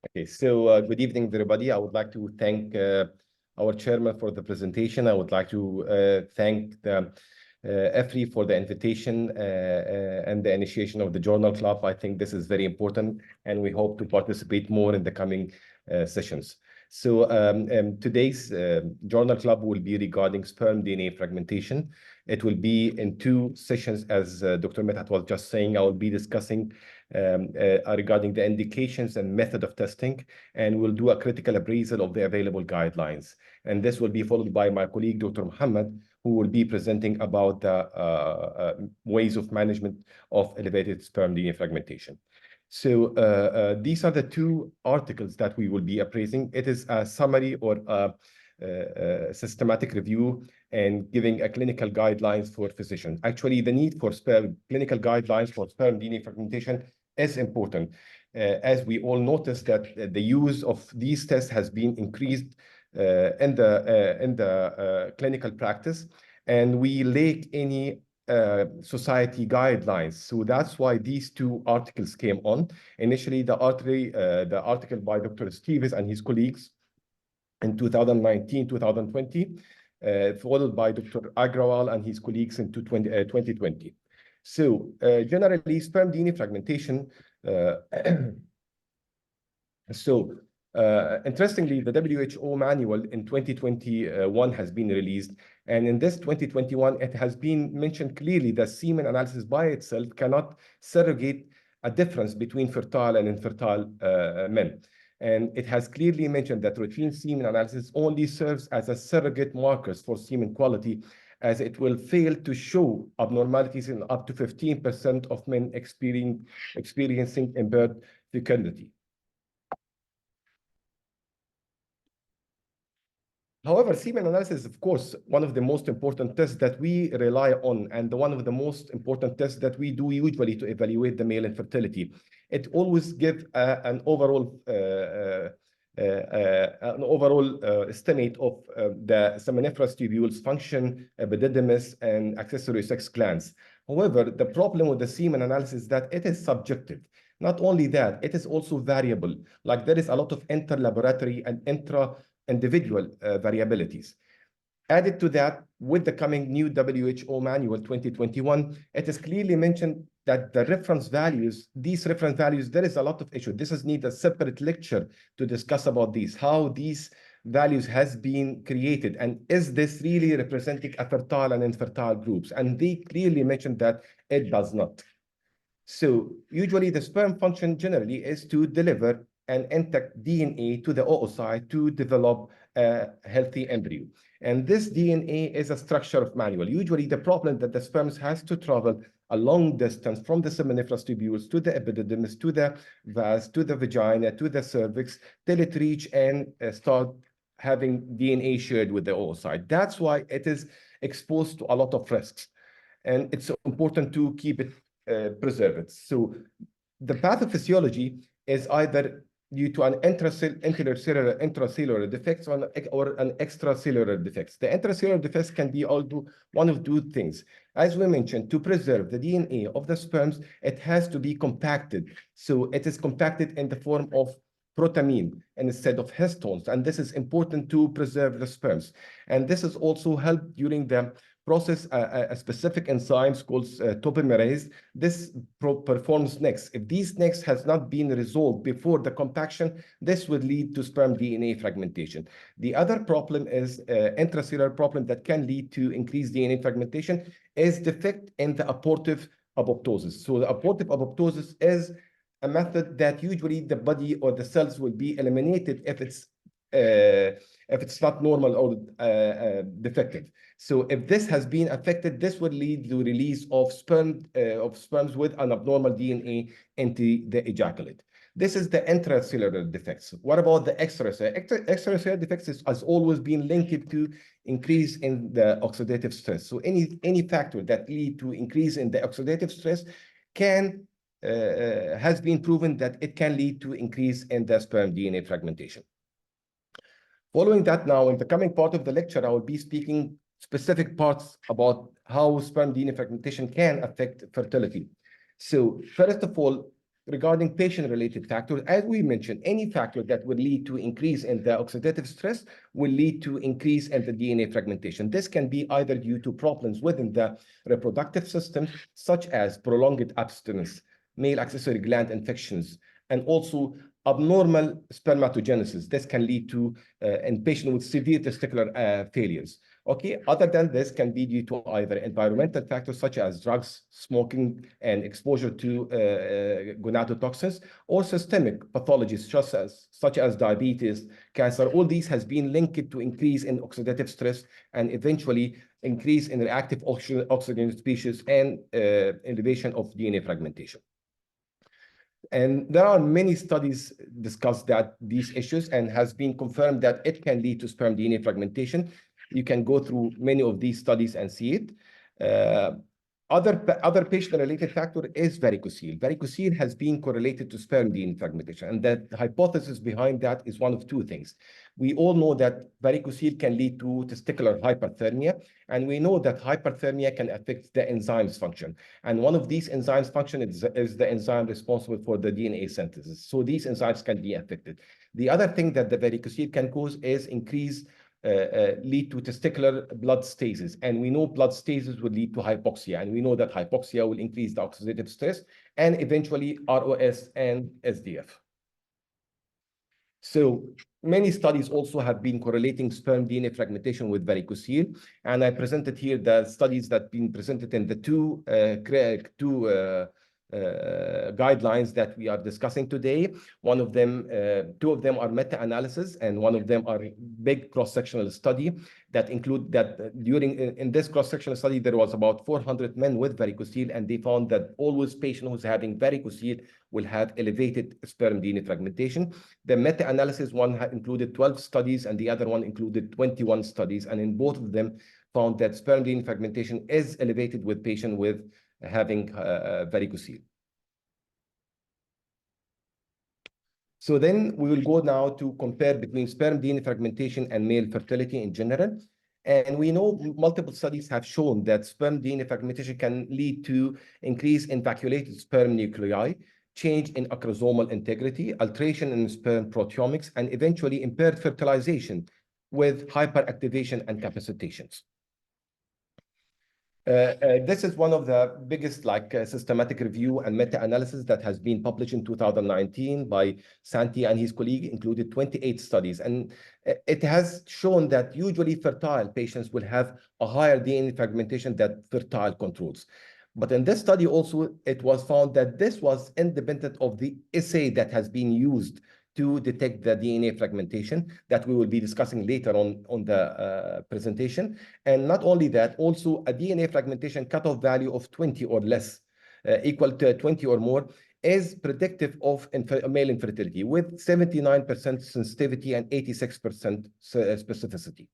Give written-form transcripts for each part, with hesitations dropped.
Okay, so good evening, everybody. I would like to thank our chairman for the presentation. I would like to thank the EFRI for the invitation and the initiation of the Journal Club. I think this is very important, and we hope to participate more in the coming sessions. So today's Journal Club will be regarding sperm DNA fragmentation. It will be in two sessions, as Dr. Medhat was just saying. I will be discussing regarding the indications and method of testing, and we'll do a critical appraisal of the available guidelines. And this will be followed by my colleague, Dr. Muhammad, who will be presenting about the ways of management of elevated sperm DNA fragmentation. So these are the two articles that we will be appraising. It is a summary or a systematic review and giving a clinical guidelines for physicians. Actually, the need for clinical guidelines for sperm DNA fragmentation is important, as we all notice that the use of these tests has been increased in the clinical practice, and we lack any society guidelines. So that's why these two articles came on. Initially, the article by Dr. Stevens and his colleagues in 2019, 2020, followed by Dr. Agrawal and his colleagues in 2020. So generally, sperm DNA fragmentation. Interestingly, the WHO manual in 2021 has been released. And in this 2021, it has been mentioned clearly that semen analysis by itself cannot surrogate a difference between fertile and infertile men. And it has clearly mentioned that routine semen analysis only serves as a surrogate markers for semen quality, as it will fail to show abnormalities in up to 15% of men experiencing impaired fecundity. However, semen analysis is, of course, one of the most important tests that we rely on, and one of the most important tests that we do usually to evaluate the male infertility. It always gives an overall estimate of the seminiferous tubules function, epididymis, and accessory sex glands. However, the problem with the semen analysis is that it is subjective. Not only that, it is also variable. Like there is a lot of inter-laboratory and intra-individual variabilities. Added to that, with the coming new WHO manual 2021, it is clearly mentioned that the reference values, these reference values, there is a lot of issue. This is need a separate lecture to discuss about these, how these values has been created, and is this really representing a fertile and infertile groups? And they clearly mentioned that it does not. So usually the sperm function generally is to deliver an intact DNA to the oocyte to develop a healthy embryo. And this DNA is a structure of manual. Usually the problem that the sperms has to travel a long distance from the seminiferous tubules to the epididymis, to the vas, to the vagina, to the cervix, till it reach and start having DNA shared with the oocyte. That's why it is exposed to a lot of risks. And it's important to keep it preserved. So the pathophysiology is either due to an intracellular defects or an extracellular defects. The intracellular defects can be also one of two things. As we mentioned, to preserve the DNA of the sperms, it has to be compacted. So it is compacted in the form of protamine instead of histones. And this is important to preserve the sperms. And this is also helped during the process, a specific enzymes called topomerase. This performs NEX. If these NEX has not been resolved before the compaction, this would lead to sperm DNA fragmentation. The other problem is intracellular problem that can lead to increased DNA fragmentation is defect in the abortive apoptosis. So the abortive apoptosis is a method that usually the body or the cells will be eliminated if it's not normal or defective. So if this has been affected, this would lead to release of sperms with an abnormal DNA into the ejaculate. This is the intracellular defects. What about the extracellular? Extracellular defects has always been linked to increase in the oxidative stress. So any factor that lead to increase in the oxidative stress has been proven that it can lead to increase in the sperm DNA fragmentation. Following that, now in the coming part of the lecture, I will be speaking specific parts about how sperm DNA fragmentation can affect fertility. So first of all, regarding patient-related factors, as we mentioned, any factor that will lead to increase in the oxidative stress will lead to increase in the DNA fragmentation. This can be either due to problems within the reproductive system, such as prolonged abstinence, male accessory gland infections, and also abnormal spermatogenesis. This can lead to in patients with severe testicular failures. Okay, other than this can be due to either environmental factors such as drugs, smoking, and exposure to gonadotoxins, or systemic pathologies such as diabetes, cancer. All these has been linked to increase in oxidative stress and eventually increase in reactive oxygen species and elevation of DNA fragmentation. And there are many studies discuss that these issues and has been confirmed that it can lead to sperm DNA fragmentation. You can go through many of these studies and see it. Other patient-related factor is varicocele. Varicocele has been correlated to sperm DNA fragmentation, and the hypothesis behind that is one of two things. We all know that varicocele can lead to testicular hyperthermia, and we know that hyperthermia can affect the enzymes function. And one of these enzymes function is the enzyme responsible for the DNA synthesis. So these enzymes can be affected. The other thing that the varicocele can cause is lead to testicular blood stasis. And we know blood stasis will lead to hypoxia. And we know that hypoxia will increase the oxidative stress and eventually ROS and SDF. So many studies also have been correlating sperm DNA fragmentation with varicocele. And I presented here the studies that have been presented in the two guidelines that we are discussing today. One of them, two of them are meta-analysis, and one of them are big cross-sectional study that include that in this cross-sectional study, there was about 400 men with varicocele, and they found that always patient who's having varicocele will have elevated sperm DNA fragmentation. The meta-analysis one had included 12 studies, and the other one included 21 studies, and in both of them found that sperm DNA fragmentation is elevated with patient with having varicocele. So then we will go now to compare between sperm DNA fragmentation and male fertility in general. And we know multiple studies have shown that sperm DNA fragmentation can lead to increase in vacuolated sperm nuclei, change in acrosomal integrity, alteration in sperm proteomics, and eventually impaired fertilization with hyperactivation and capacitations. This is one of the biggest systematic review and meta-analysis that has been published in 2019 by Santi and his colleague, included 28 studies. And it has shown that usually fertile patients will have a higher DNA fragmentation than fertile controls. But in this study also, it was found that this was independent of the assay that has been used to detect the DNA fragmentation that we will be discussing later on the presentation. And not only that, also a DNA fragmentation cutoff value of 20 or less, equal to 20 or more, is predictive of male infertility with 79% sensitivity and 86% specificity.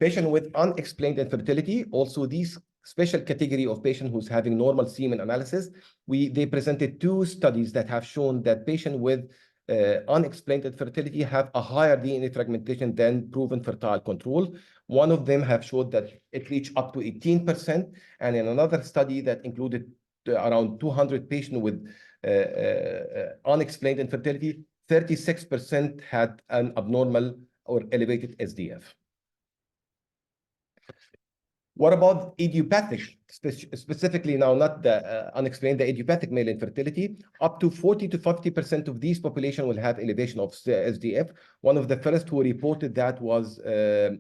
Patient with unexplained infertility, also these special category of patient who's having normal semen analysis, they presented two studies that have shown that patient with unexplained infertility have a higher DNA fragmentation than proven fertile control. One of them have showed that it reached up to 18%, and in another study that included around 200 patients with unexplained infertility, 36% had an abnormal or elevated SDF. What about idiopathic, specifically now, not the unexplained, the idiopathic male infertility? Up to 40 to 50% of these population will have elevation of SDF. One of the first who reported that was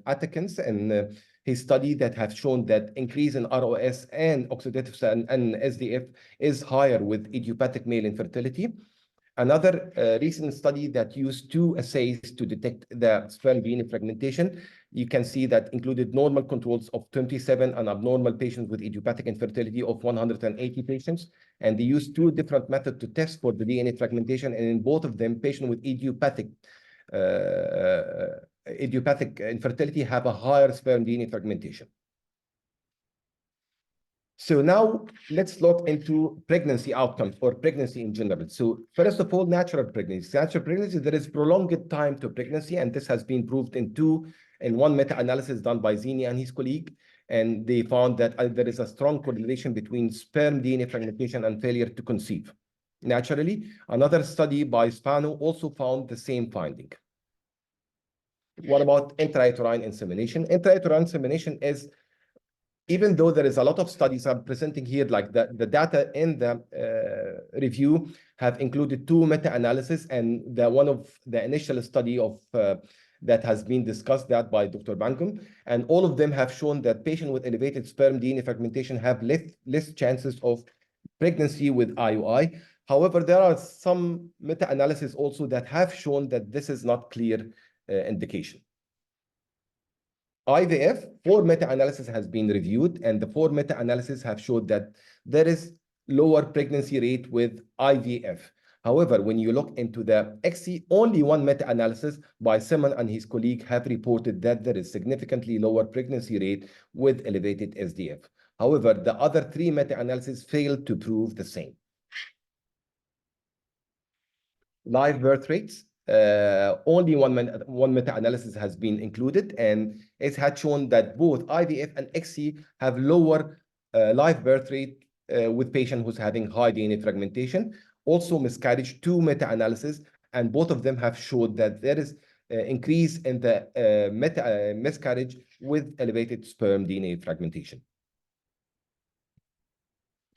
Atkins, and his study that has shown that increase in ROS and oxidative and SDF is higher with idiopathic male infertility. Another recent study that used two assays to detect the sperm DNA fragmentation, you can see that included normal controls of 27 and abnormal patients with idiopathic infertility of 180 patients. And they used two different methods to test for the DNA fragmentation. And in both of them, patients with idiopathic infertility have a higher sperm DNA fragmentation. So now let's look into pregnancy outcomes or pregnancy in general. So first of all, natural pregnancy. Natural pregnancy, there is prolonged time to pregnancy, and this has been proved in one meta-analysis done by Zini and his colleague. and they found that there is a strong correlation between sperm DNA fragmentation and failure to conceive. Naturally, another study by Spano also found the same finding. What about intrauterine insemination? Intrauterine insemination is, even though there is a lot of studies I'm presenting here, like the data in the review have included 2 meta-analyses, and one of the initial study of that has been discussed that by Dr. Bangum, and all of them have shown that patients with elevated sperm DNA fragmentation have less chances of pregnancy with IUI. However, there are some meta-analyses also that have shown that this is not clear indication. IVF, 4 meta-analysis has been reviewed, and the 4 meta-analysis have showed that there is lower pregnancy rate with IVF. However, when you look into the XC, only 1 meta-analysis by Simon and his colleague have reported that there is significantly lower pregnancy rate with elevated SDF. However, the other 3 meta-analyses failed to prove the same. Live birth rates. Only one meta-analysis has been included, and it had shown that both IVF and XC have lower live birth rate with patient who's having high DNA fragmentation. Also miscarriage, 2 meta-analysis, and both of them have showed that there is increase in the miscarriage with elevated sperm DNA fragmentation.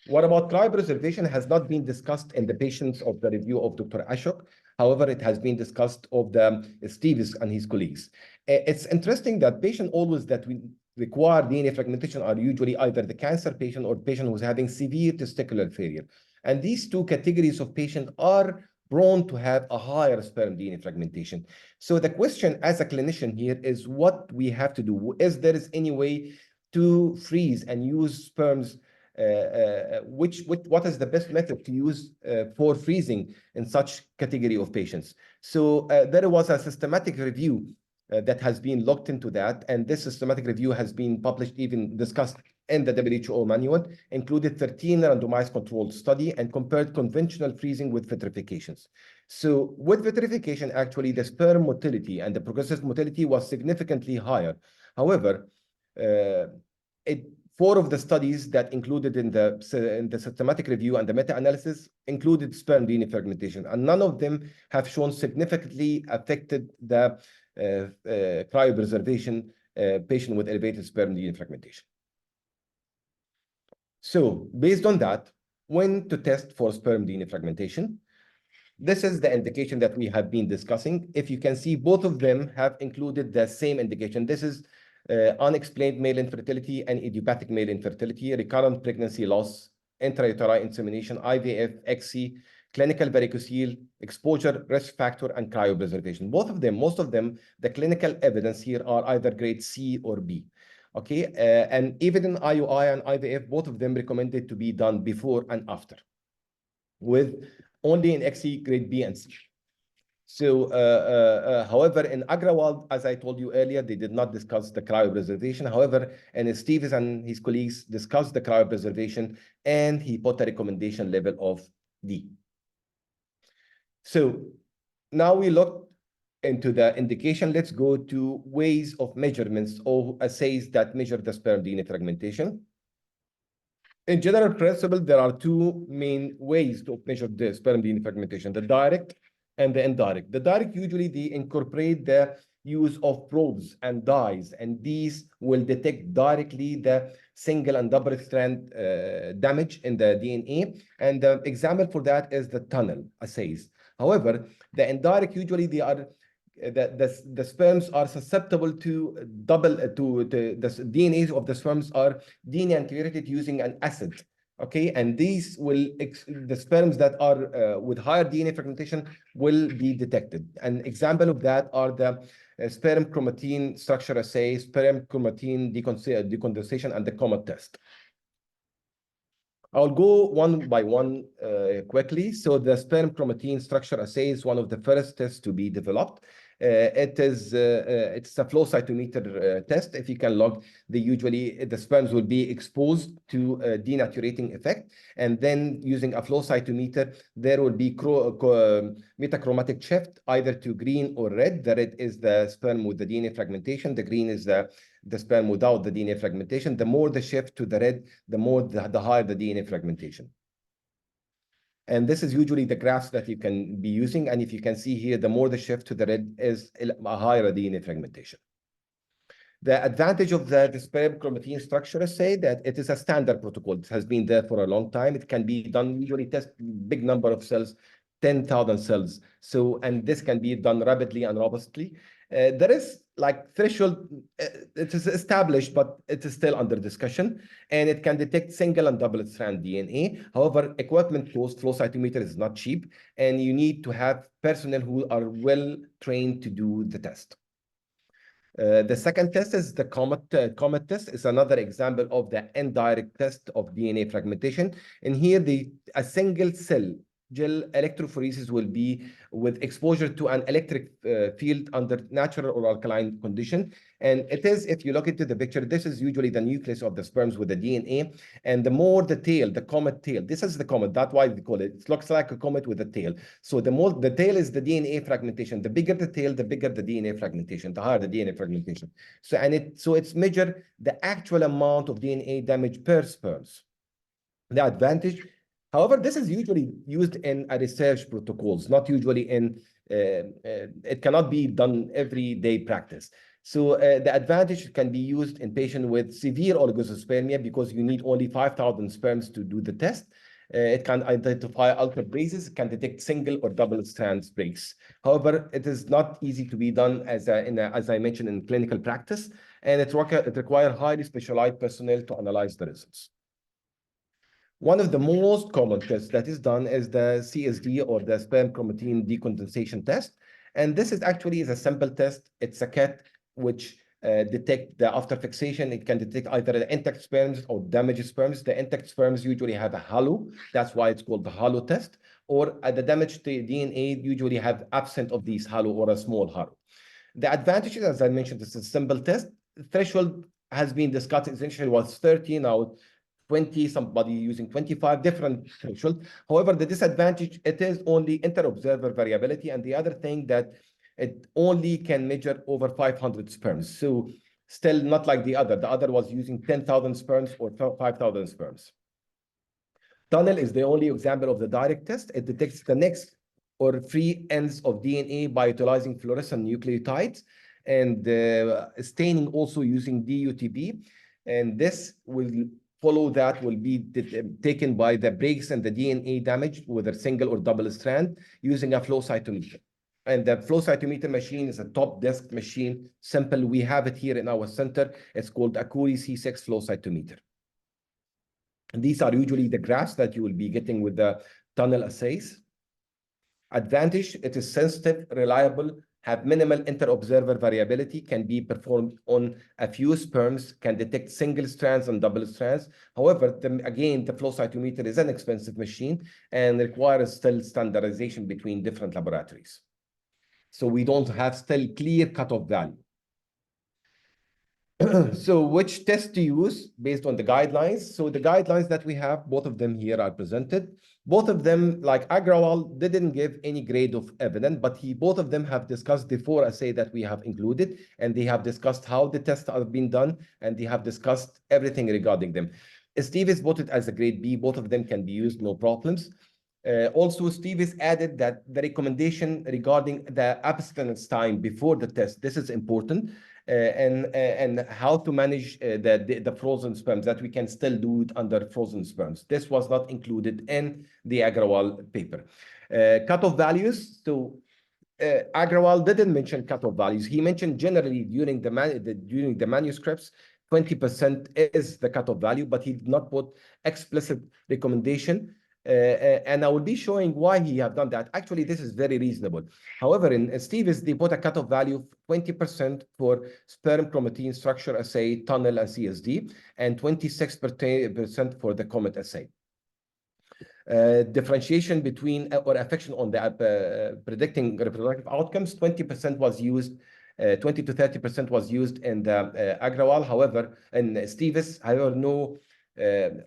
What about cryopreservation has not been discussed in the patients of the review of Dr. Ashok. However, it has been discussed of the Steves and his colleagues. It's interesting that patients always that we require DNA fragmentation are usually either the cancer patient or patient who's having severe testicular failure. And these 2 categories of patients are prone to have a higher sperm DNA fragmentation. So the question as a clinician here is what we have to do. Is there any way to freeze and use sperms? What is the best method to use for freezing in such category of patients? So there was a systematic review that has been looked into that, and this systematic review has been published, even discussed in the WHO manual, included 13 randomized controlled study and compared conventional freezing with vitrifications. So with vitrification, actually the sperm motility and the progressive motility was significantly higher. However, 4 of the studies that included in the systematic review and the meta-analysis included sperm DNA fragmentation, and none of them have shown significantly affected the cryopreservation patient with elevated sperm DNA fragmentation. So based on that, when to test for sperm DNA fragmentation, this is the indication that we have been discussing. If you can see, both of them have included the same indication. This is unexplained male infertility and idiopathic male infertility, recurrent pregnancy loss, intrauterine insemination, IVF, XC, clinical varicocele, exposure, risk factor, and cryopreservation. Most of them, the clinical evidence here are either grade C or B. Okay, and even in IUI and IVF, both of them recommended to be done before and after, with only in XC grade B and C. So, however, in Agrawal, as I told you earlier, they did not discuss the cryopreservation. However, and Steves and his colleagues discussed the cryopreservation, and he put a recommendation level of D. So now we look into the indication. Let's go to ways of measurements or assays that measure the sperm DNA fragmentation. In general principle, there are 2 main ways to measure the sperm DNA fragmentation: the direct and the indirect. The direct, usually they incorporate the use of probes and dyes, and these will detect directly the single and double strand damage in the DNA. And the example for that is the tunnel assays. However, the indirect, usually they are the sperms are susceptible to the DNA of the sperms are DNA anculated using an acid. Okay, and these will, the sperms that are with higher DNA fragmentation will be detected. An example of that are the sperm chromatin structure assay, sperm chromatin decondensation, and the COMET test. I'll go one by one quickly. So the sperm chromatin structure assay is one of the first tests to be developed. It's a flow cytometer test. If you can log, usually the sperms will be exposed to denaturating effect, and then using a flow cytometer, there will be metachromatic shift either to green or red. The red is the sperm with the DNA fragmentation. The green is the sperm without the DNA fragmentation. The more the shift to the red, the higher the DNA fragmentation. And this is usually the graphs that you can be using. And if you can see here, the more the shift to the red is a higher DNA fragmentation. The advantage of the sperm chromatin structure assay that it is a standard protocol. It has been there for a long time. It can be done, usually test big number of cells, 10,000 cells. So, and this can be done rapidly and robustly. There is like threshold, it is established, but it is still under discussion, and it can detect single and double strand DNA. However, equipment cost, flow cytometer is not cheap, and you need to have personnel who are well trained to do the test. The second test is the COMET test. Is another example of the indirect test of DNA fragmentation. And here, a single cell gel electrophoresis will be with exposure to an electric field under natural or alkaline condition. And it is, if you look into the picture, this is usually the nucleus of the sperms with the DNA. And the more the tail, the comet tail, this is the comet, that's why we call it. It looks like a comet with a tail. So the tail is the DNA fragmentation. The bigger the tail, the bigger the DNA fragmentation, the higher the DNA fragmentation. So, it's measure the actual amount of DNA damage per sperms. The advantage, however, this is usually used in a research protocols, not usually in, it cannot be done everyday practice. So the advantage can be used in patients with severe oligospermia because you need only 5,000 sperms to do the test. It can identify altered bases, can detect single or double strand breaks. However, it is not easy to be done as I mentioned in clinical practice, and it requires highly specialized personnel to analyze the results. One of the most common tests that is done is the CSD, or the sperm chromatin decondensation test. And this is actually a simple test. It's a kit which detect the after fixation. It can detect either the intact sperms or damaged sperms. The intact sperms usually have a halo. That's why it's called the halo test. Or the damaged DNA usually have absent of these halo or a small halo. The advantages, as I mentioned, this is a simple test. The threshold has been discussed. Essentially was 30, now 20, somebody using 25 different thresholds. However, the disadvantage, it is only inter-observer variability. And the other thing that it only can measure over 500 sperms. So still not like the other. The other was using 10,000 sperms or 5,000 sperms. Tunnel is the only example of the direct test. It detects the next or free ends of DNA by utilizing fluorescent nucleotides, and staining also using DUTB. And this will follow that will be taken by the breaks and the DNA damage, whether single or double strand, using a flow cytometer. And the flow cytometer machine is a top desk machine, simple. We have it here in our center. It's called a Curie C6 flow cytometer. And these are usually the graphs that you will be getting with the tunnel assays. Advantage, it is sensitive, reliable, have minimal inter-observer variability, can be performed on a few sperms, can detect single strands and double strands. However, again, the flow cytometer is an expensive machine and requires still standardization between different laboratories. So we don't have still clear cutoff value. So which test to use based on the guidelines? So the guidelines that we have, both of them here are presented. Both of them, like Agrawal, didn't give any grade of evidence, but both of them have discussed the 4 assay that we have included, and they have discussed how the tests are being done, and they have discussed everything regarding them. Steve is voted as a grade B. Both of them can be used, no problems. Also, Steve has added that the recommendation regarding the abstinence time before the test, this is important, and how to manage the frozen sperms, that we can still do it under frozen sperms. This was not included in the Agrawal paper. Cutoff values, so Agrawal didn't mention cutoff values. He mentioned generally during the manuscripts, 20% is the cutoff value, but he did not put explicit recommendation. And I will be showing why he have done that. Actually, this is very reasonable. However, in Steve's, they put a cutoff value of 20% for sperm chromatin structure assay, tunnel, and CSD, and 26% for the COMET assay. Differentiation between or affection on the predicting reproductive outcomes, 20% was used, 20 to 30% was used in the Agrawal. However, in Stevis, however, no,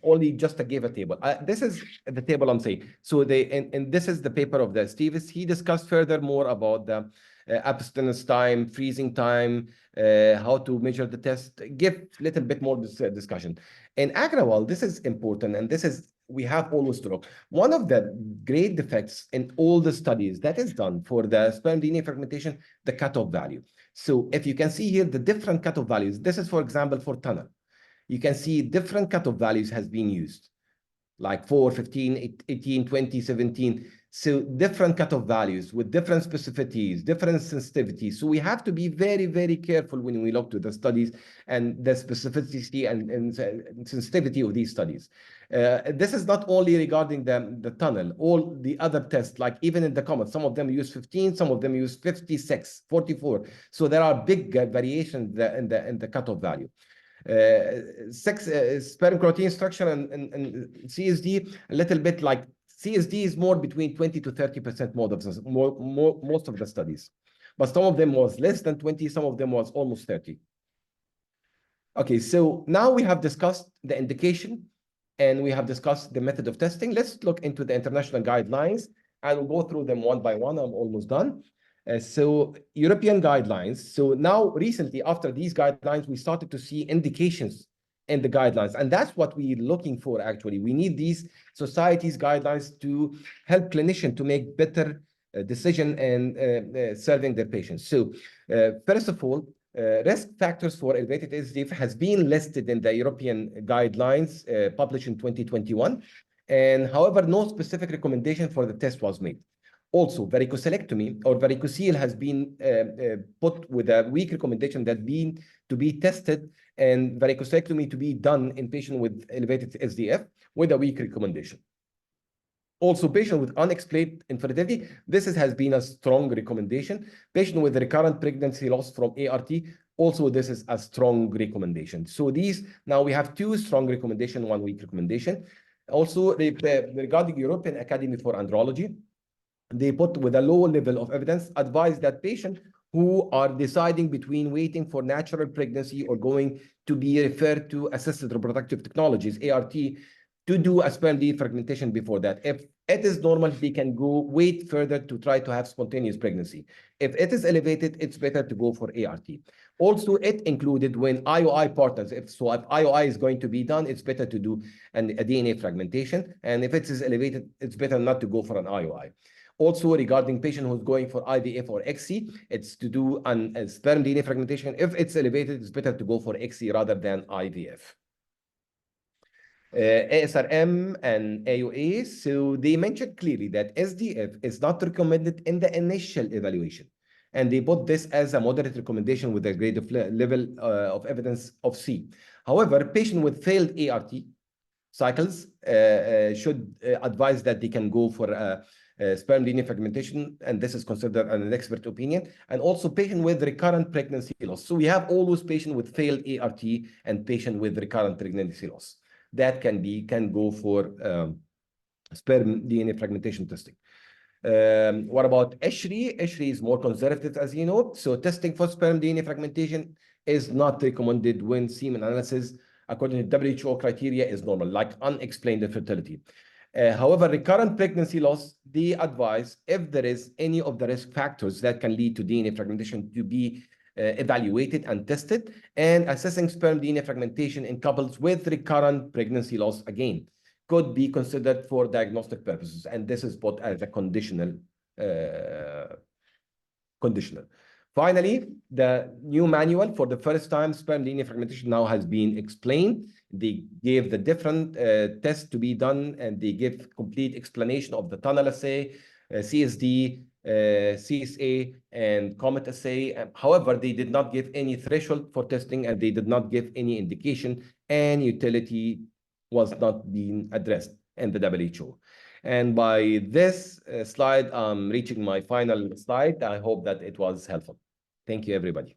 only just gave a table. This is the table I'm saying. So and this is the paper of the Stevis. He discussed further more about the abstinence time, freezing time, how to measure the test, give a little bit more discussion. In Agrawal, this is important, and this is, we have always to look. One of the great defects in all the studies that is done for the sperm DNA fragmentation, the cutoff value. So if you can see here, the different cutoff values, this is, for example, for tunnel. You can see different cutoff values has been used, like 4, 15, 18, 20, 17. So different cutoff values with different specificities, different sensitivities. So we have to be very, very careful when we look to the studies and the specificity and sensitivity of these studies. This is not only regarding the tunnel, all the other tests, like even in the comments, some of them use 15, some of them use 56, 44. So there are big variations in the cutoff value. Sperm protein structure and CSD, a little bit like CSD is more between 20 to 30% most of the studies. But some of them was less than 20, some of them was almost 30. Okay, so now we have discussed the indication and we have discussed the method of testing. Let's look into the international guidelines. I will go through them one by one. I'm almost done. So European guidelines. So now recently, after these guidelines, we started to see indications in the guidelines. And that's what we're looking for, actually. We need these societies' guidelines to help clinicians to make better decision and serving their patients. So first of all, risk factors for elevated SDF has been listed in the European guidelines published in 2021. And however, no specific recommendation for the test was made. Also, varicocelectomy or varicocele has been put with a weak recommendation that being to be tested and varicocelectomy to be done in patients with elevated SDF with a weak recommendation. Also, patient with unexplained infertility, this has been a strong recommendation. Patient with recurrent pregnancy loss from ART, also this is a strong recommendation. So these, now we have 2 strong recommendations, 1 weak recommendation. Also, regarding European Academy for Andrology, they put with a low level of evidence, advise that patients who are deciding between waiting for natural pregnancy or going to be referred to assisted reproductive technologies, ART, to do a sperm DNA fragmentation before that. If it is normal, they can go wait further to try to have spontaneous pregnancy. If it is elevated, it's better to go for ART. Also, it included when IOI partners, if IOI is going to be done, it's better to do a DNA fragmentation. And if it is elevated, it's better not to go for an IOI. Also, regarding patient who's going for IVF or XC, it's to do a sperm DNA fragmentation. If it's elevated, it's better to go for XC rather than IVF. ASRM and AUA, so they mentioned clearly that SDF is not recommended in the initial evaluation. And they put this as a moderate recommendation with a grade of level of evidence of C. However, patient with failed ART cycles should advise that they can go for sperm DNA fragmentation, and this is considered an expert opinion. And also patient with recurrent pregnancy loss. So we have always patient with failed ART and patient with recurrent pregnancy loss. That can go for sperm DNA fragmentation testing. What about ESHRI? ESHRI is more conservative, as you know. So testing for sperm DNA fragmentation is not recommended when semen analysis, according to WHO criteria, is normal, like unexplained infertility. However, recurrent pregnancy loss, they advise if there is any of the risk factors that can lead to DNA fragmentation to be evaluated and tested, and assessing sperm DNA fragmentation in couples with recurrent pregnancy loss, again, could be considered for diagnostic purposes, and this is put as a conditional. Finally, the new manual for the first time, sperm DNA fragmentation now has been explained. They gave the different tests to be done, and they give complete explanation of the tunnel assay, CSD, CSA, and Comet assay. However, they did not give any threshold for testing, and they did not give any indication, and utility was not being addressed in the WHO. And by this slide, I'm reaching my final slide. I hope that it was helpful. Thank you, everybody.